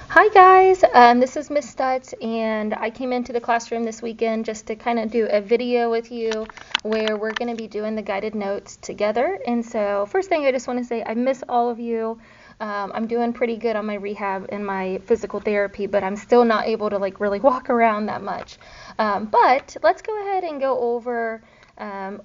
Hi guys, this is Miss Stutz, and I came into the classroom this weekend just to kind of do a video with you where we're going to be doing the guided notes together. And so first thing I just want to say, I miss all of you. I'm doing pretty good on my rehab and my physical therapy, but I'm still not able to really walk around that much. But let's go ahead and go over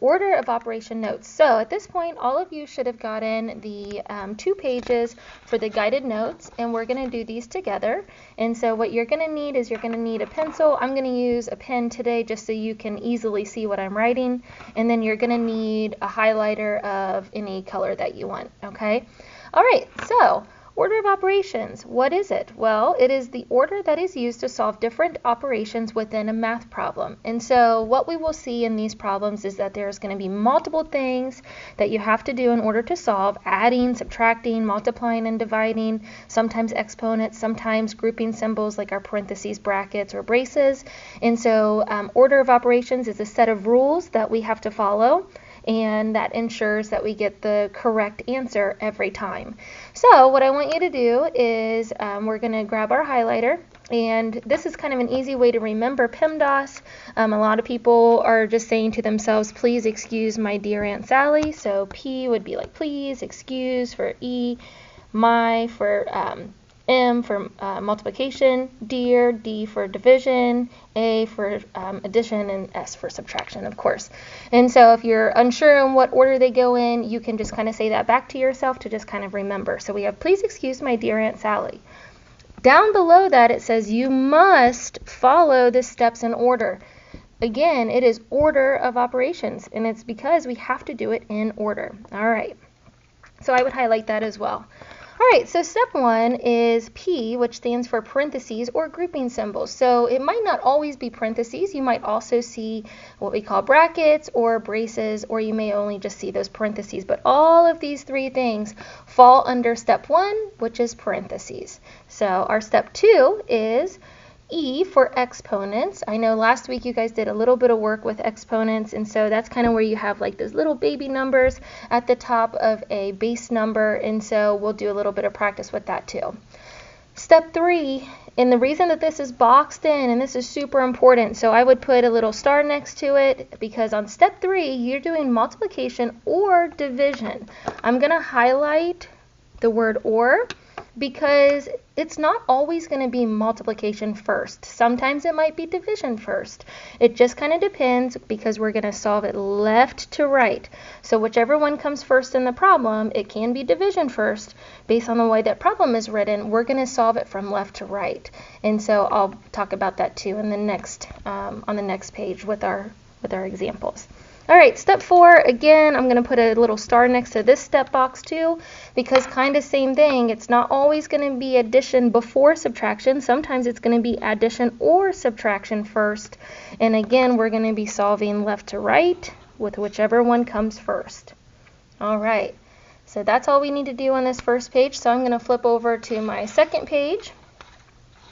order of operation notes. So at this point, all of you should have gotten the 2 pages for the guided notes, and we're going to do these together. And so what you're going to need is you're going to need a pencil. I'm going to use a pen today just so you can easily see what I'm writing. And then you're going to need a highlighter of any color that you want, okay? All right, so order of operations, what is it? Well, it is the order that is used to solve different operations within a math problem. And so what we will see in these problems is that there's going to be multiple things that you have to do in order to solve: adding, subtracting, multiplying, and dividing, sometimes exponents, sometimes grouping symbols like our parentheses, brackets, or braces. And so order of operations is a set of rules that we have to follow, and that ensures that we get the correct answer every time. So what I want you to do is we're going to grab our highlighter, and this is kind of an easy way to remember PEMDAS. A lot of people are just saying to themselves, please excuse my dear Aunt Sally. So P would be like please, excuse for E, my for M for multiplication, dear, D for division, A for addition, and S for subtraction, of course. And so if you're unsure in what order they go in, you can just kind of say that back to yourself to just kind of remember. So we have, please excuse my dear Aunt Sally. Down below that it says you must follow the steps in order. Again, it is order of operations, and it's because we have to do it in order. All right, so I would highlight that as well. All right, so step 1 is P, which stands for parentheses or grouping symbols. So it might not always be parentheses. You might also see what we call brackets or braces, or you may only just see those parentheses. But all of these 3 things fall under step 1, which is parentheses. So our step 2 is E for exponents. I know last week you guys did a little bit of work with exponents, and so that's kind of where you have like those little baby numbers at the top of a base number, and so we'll do a little bit of practice with that too. Step 3, and the reason that this is boxed in, and this is super important, so I would put a little star next to it, because on step 3 you're doing multiplication or division. I'm going to highlight the word or, because it's not always going to be multiplication first. Sometimes it might be division first. It just kind of depends, because we're going to solve it left to right. So whichever one comes first in the problem, it can be division first. Based on the way that problem is written, we're going to solve it from left to right. And so I'll talk about that too in the next on the next page with our examples. All right, step 4, again, I'm going to put a little star next to this step box too, because kind of same thing. It's not always going to be addition before subtraction. Sometimes it's going to be addition or subtraction first. And again, we're going to be solving left to right with whichever one comes first. All right, so that's all we need to do on this first page. So I'm going to flip over to my second page.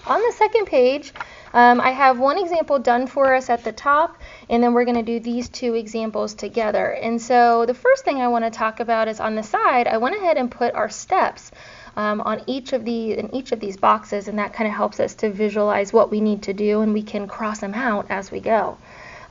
On the second page, I have one example done for us at the top, and then we're going to do these 2 examples together. And so the first thing I want to talk about is on the side, I went ahead and put our steps on each of these boxes, and that kind of helps us to visualize what we need to do, and we can cross them out as we go.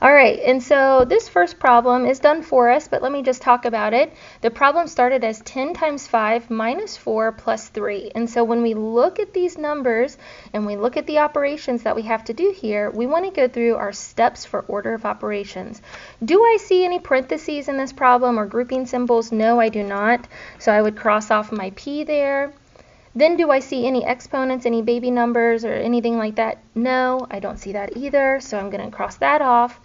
All right, and so this first problem is done for us, but let me just talk about it. The problem started as 10 times 5 minus 4 plus 3. And so when we look at these numbers and we look at the operations that we have to do here, we want to go through our steps for order of operations. Do I see any parentheses in this problem or grouping symbols? No, I do not. So I would cross off my P there. Then do I see any exponents, any baby numbers, or anything like that? No, I don't see that either, so I'm going to cross that off.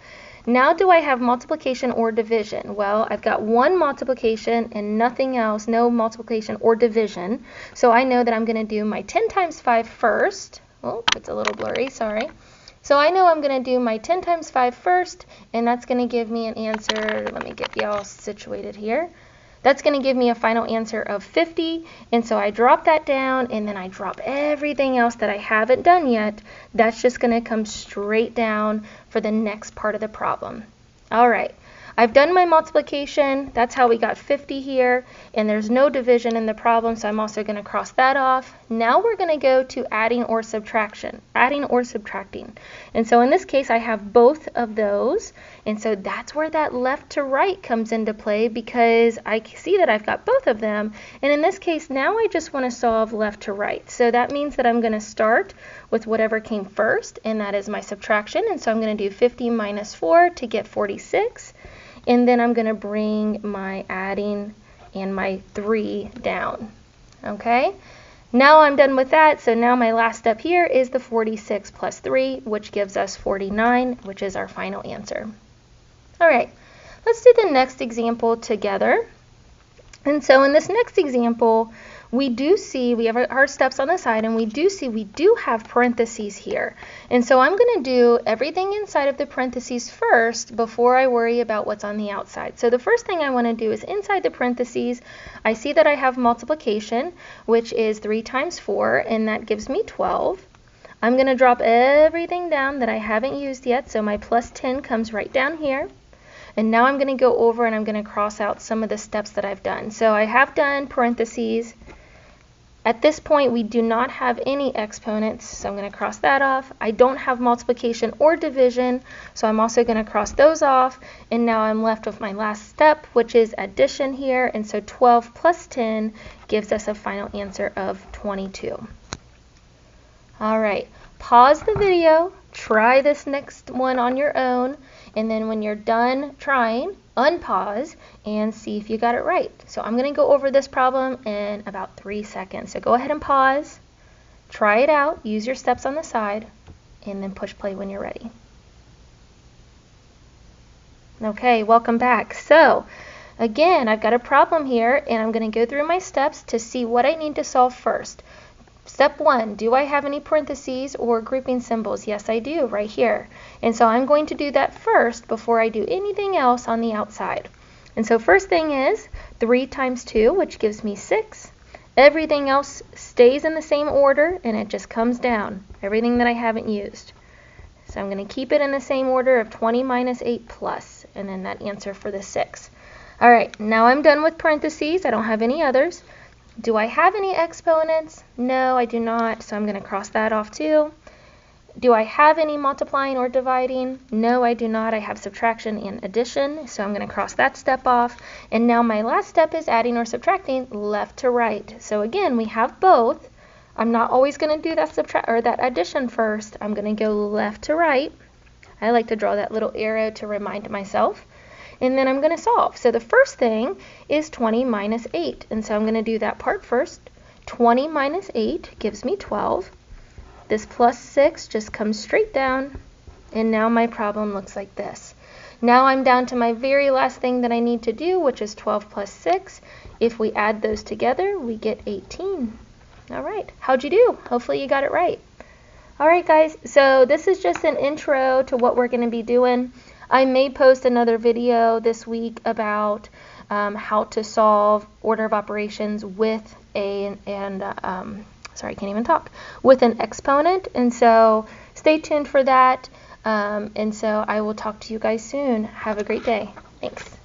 Now do I have multiplication or division? Well, I've got one multiplication and nothing else, no multiplication or division. So I know that I'm going to do my 10 times 5 first. Oh, it's a little blurry, sorry. So I know I'm going to do my 10 times 5 first, and that's going to give me an answer. Let me get y'all situated here. That's going to give me a final answer of 50, and so I drop that down, and then I drop everything else that I haven't done yet. That's just going to come straight down for the next part of the problem. All right. I've done my multiplication. That's how we got 50 here, and there's no division in the problem, so I'm also going to cross that off. Now we're going to go to adding or subtracting. And so in this case, I have both of those, and so that's where that left to right comes into play, because I see that I've got both of them, and in this case, now I just want to solve left to right. So that means that I'm going to start with whatever came first, and that is my subtraction, and so I'm going to do 50 minus 4 to get 46, and then I'm going to bring my adding and my 3 down. Okay, now I'm done with that, so now my last step here is the 46 plus 3, which gives us 49, which is our final answer. All right, let's do the next example together. And so in this next example, we do see, we have our steps on the side, and we do have parentheses here. And so I'm going to do everything inside of the parentheses first before I worry about what's on the outside. So the first thing I want to do is inside the parentheses, I see that I have multiplication, which is 3 times 4, and that gives me 12. I'm going to drop everything down that I haven't used yet, so my plus 10 comes right down here. And now I'm going to go over and I'm going to cross out some of the steps that I've done. So I have done parentheses. At this point, we do not have any exponents, so I'm going to cross that off. I don't have multiplication or division, so I'm also going to cross those off. And now I'm left with my last step, which is addition here. And so 12 plus 10 gives us a final answer of 22. All right, pause the video, try this next one on your own, and then when you're done trying, unpause and see if you got it right. So I'm going to go over this problem in about 3 seconds. So go ahead and pause, try it out, use your steps on the side, and then push play when you're ready. Okay, welcome back. So again, I've got a problem here, and I'm going to go through my steps to see what I need to solve first. Step 1, do I have any parentheses or grouping symbols? Yes, I do, right here. And so I'm going to do that first before I do anything else on the outside. And so first thing is 3 times 2, which gives me 6. Everything else stays in the same order, and it just comes down, everything that I haven't used. So I'm going to keep it in the same order of 20 minus 8 plus, and then that answer for the 6. All right, now I'm done with parentheses. I don't have any others. Do I have any exponents? No, I do not, so I'm going to cross that off too. Do I have any multiplying or dividing? No, I do not. I have subtraction and addition, so I'm going to cross that step off. And now my last step is adding or subtracting left to right. So again, we have both. I'm not always going to do that addition first. I'm going to go left to right. I like to draw that little arrow to remind myself. And then I'm going to solve. So the first thing is 20 minus 8. And so I'm going to do that part first. 20 minus 8 gives me 12. This plus 6 just comes straight down. And now my problem looks like this. Now I'm down to my very last thing that I need to do, which is 12 plus 6. If we add those together, we get 18. All right. How'd you do? Hopefully you got it right. All right, guys. So this is just an intro to what we're going to be doing. I may post another video this week about how to solve order of operations with with an exponent, and so stay tuned for that. And so I will talk to you guys soon. Have a great day. Thanks.